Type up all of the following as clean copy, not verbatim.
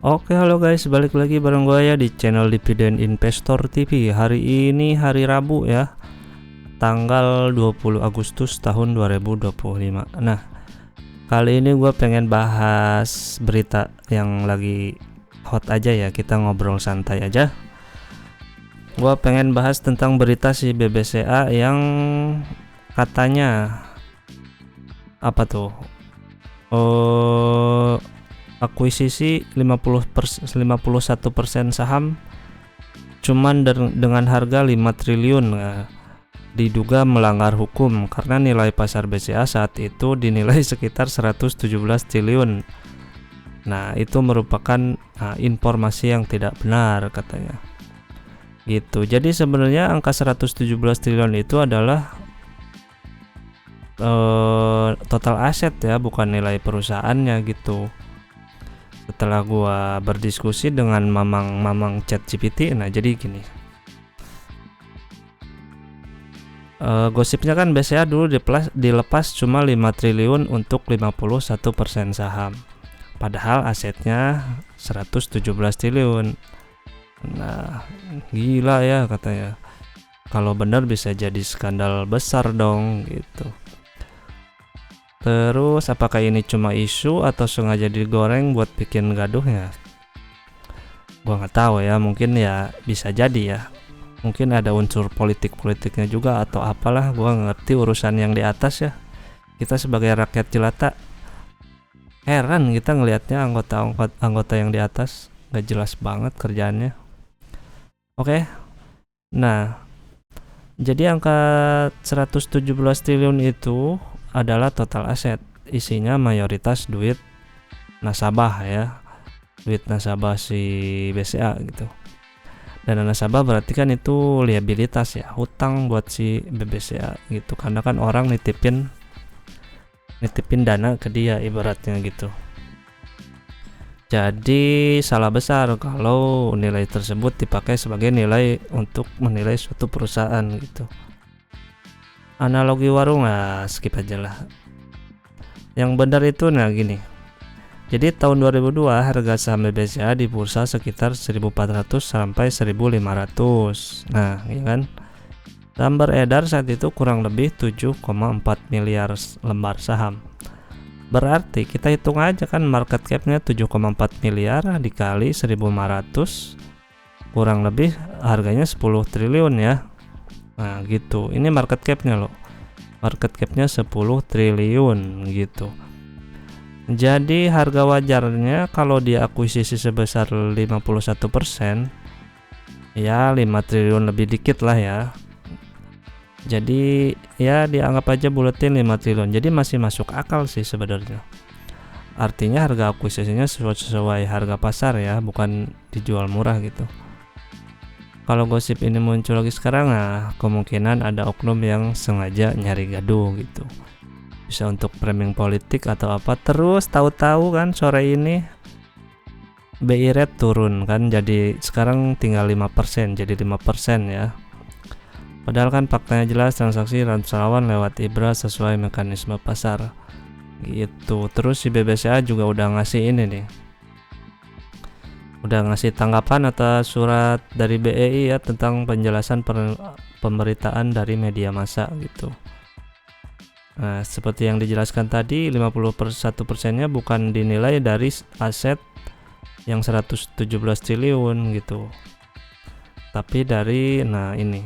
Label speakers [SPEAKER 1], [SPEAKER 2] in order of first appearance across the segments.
[SPEAKER 1] Oke, halo guys, balik lagi bareng gue ya di channel Dividend Investor TV. Hari ini hari Rabu ya, tanggal 20 Agustus tahun 2025. Nah, kali ini gue pengen bahas berita yang lagi hot aja ya, kita ngobrol santai aja. Gue pengen bahas tentang berita si BBCA yang katanya apa tuh? Oh, akuisisi 51% saham cuman dengan harga 5 triliun. Diduga melanggar hukum karena nilai pasar BCA saat itu dinilai sekitar 117 triliun. Nah, itu merupakan informasi yang tidak benar katanya. Gitu. Jadi sebenarnya angka 117 triliun itu adalah total aset ya, bukan nilai perusahaannya gitu. Setelah gua berdiskusi dengan mamang ChatGPT, nah jadi gini. Gosipnya kan BCA dulu dilepas cuma 5 triliun untuk 51% saham. Padahal asetnya 117 triliun. Nah, gila ya katanya. Kalau benar bisa jadi skandal besar dong gitu. Terus apakah ini cuma isu atau sengaja digoreng buat bikin gaduh ya? Gua nggak tahu ya, mungkin ya bisa jadi ya. Mungkin ada unsur politiknya juga atau apalah, gua ngerti urusan yang di atas ya. Kita sebagai rakyat jelata heran kita ngelihatnya anggota yang di atas nggak jelas banget kerjaannya. Oke. Nah, jadi angka 117 triliun itu adalah total aset. Isinya mayoritas duit nasabah ya. Duit nasabah si BCA gitu. Dana nasabah berarti kan itu liabilitas ya, hutang buat si BBCA gitu, karena kan orang nitipin dana ke dia ibaratnya gitu. Jadi salah besar kalau nilai tersebut dipakai sebagai nilai untuk menilai suatu perusahaan gitu. Analogi warung skip aja lah. Yang benar itu gini. Jadi tahun 2002 harga saham BBCA di bursa sekitar 1.400 sampai 1.500. Nah, ya kan? Saham beredar saat itu kurang lebih 7,4 miliar lembar saham. Berarti kita hitung aja kan market capnya 7,4 miliar dikali 1.500 kurang lebih harganya 10 triliun ya. Nah, gitu. Ini market capnya loh. Market capnya 10 triliun gitu. Jadi harga wajarnya kalau dia akuisisi sebesar 51%, ya 5 triliun lebih dikit lah ya. Jadi ya dianggap aja buletin 5 triliun. Jadi masih masuk akal sih sebenarnya. Artinya harga akuisisinya sesuai harga pasar ya, bukan dijual murah gitu. Kalau gosip ini muncul lagi sekarang, kemungkinan ada oknum yang sengaja nyari gaduh gitu. Bisa untuk framing politik atau apa. Terus tahu-tahu kan sore ini BI rate turun kan, jadi sekarang tinggal 5%, jadi 5% ya. Padahal kan faktanya jelas transaksi rasawan lewat IBRA sesuai mekanisme pasar gitu. Terus si BBCA juga udah ngasih ini nih, udah ngasih tanggapan atas surat dari BEI ya tentang penjelasan pemberitaan dari media massa gitu. Nah, seperti yang dijelaskan tadi, 51%-nya bukan dinilai dari aset yang 117 triliun gitu. Tapi dari ini.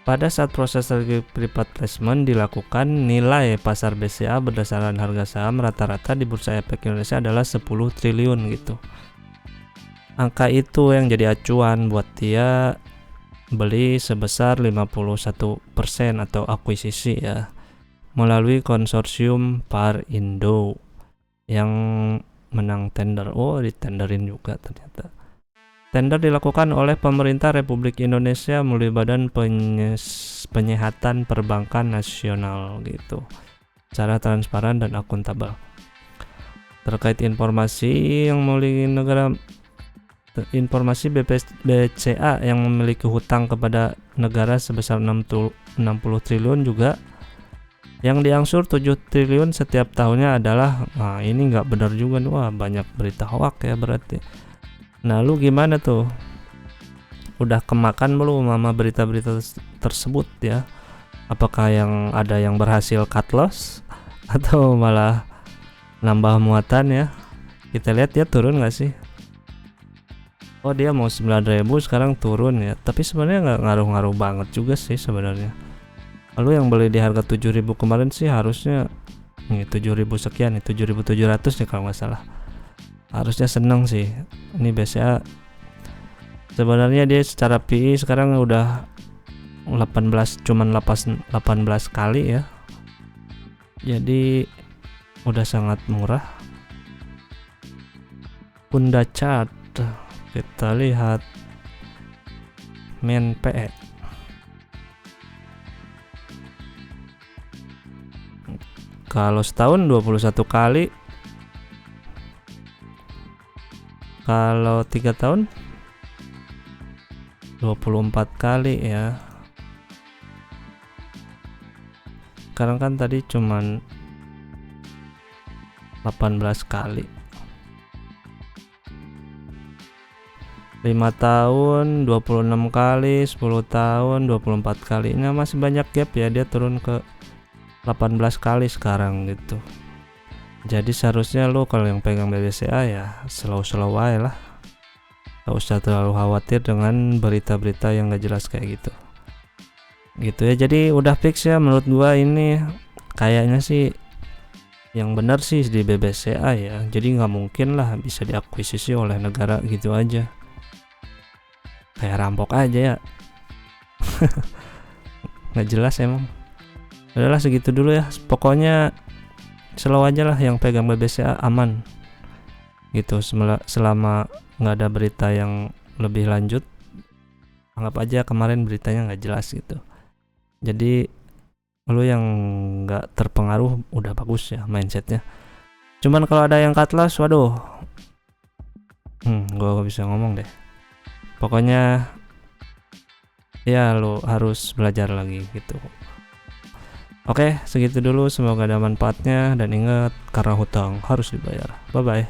[SPEAKER 1] Pada saat proses private placement dilakukan, nilai pasar BCA berdasarkan harga saham rata-rata di Bursa Efek Indonesia adalah 10 triliun gitu. Angka itu yang jadi acuan buat dia beli sebesar 51% atau akuisisi ya, melalui konsorsium Parindo yang menang tender. Oh, ditenderin juga ternyata. Tender dilakukan oleh pemerintah Republik Indonesia melalui Badan Penyihatan Perbankan Nasional gitu, secara transparan dan akuntabel. Terkait informasi yang melalui informasi BCA yang memiliki hutang kepada negara sebesar 60 triliun juga Yang diangsur 7 triliun setiap tahunnya adalah, nah ini nggak benar juga nih, wah banyak berita hoak ya berarti. Nah lu gimana tuh? Udah kemakan belum sama berita-berita tersebut ya? Apakah yang ada yang berhasil cut loss atau malah nambah muatan ya? Kita lihat ya turun nggak sih? Oh dia mau 9.000 sekarang turun ya, tapi sebenarnya nggak ngaruh-ngaruh banget juga sih sebenarnya. Lalu yang beli di harga 7.000 kemarin sih harusnya nih 7.000 sekian nih, 7.700 nih kalau nggak salah. Harusnya seneng sih. Ini BCA sebenarnya dia secara PI sekarang udah 18 cuman 18 kali ya. Jadi udah sangat murah. Punda chart kita lihat main PE. Kalau setahun 21 kali. Kalau 3 tahun 24 kali ya. Sekarang kan tadi cuman 18 kali. 5 tahun 26 kali, 10 tahun 24 kali. Nah masih banyak gap ya, dia turun ke 18 kali sekarang gitu. Jadi seharusnya lo kalau yang pegang BBCA ya slow-slow aja lah, gak usah terlalu khawatir dengan berita-berita yang gak jelas kayak gitu ya. Jadi udah fix ya menurut gua, ini kayaknya sih yang benar sih di BBCA ya. Jadi nggak mungkin lah bisa diakuisisi oleh negara gitu aja, kayak rampok aja ya. Nggak jelas emang. Udahlah segitu dulu ya, pokoknya slow aja lah yang pegang BBCA, aman gitu. Selama nggak ada berita yang lebih lanjut, anggap aja kemarin beritanya nggak jelas gitu. Jadi lu yang nggak terpengaruh udah bagus ya mindsetnya. Cuman kalau ada yang cut loss, waduh, gua gak bisa ngomong deh. Pokoknya ya lu harus belajar lagi gitu. Oke, segitu dulu, semoga ada manfaatnya, dan ingat karena hutang harus dibayar. Bye bye.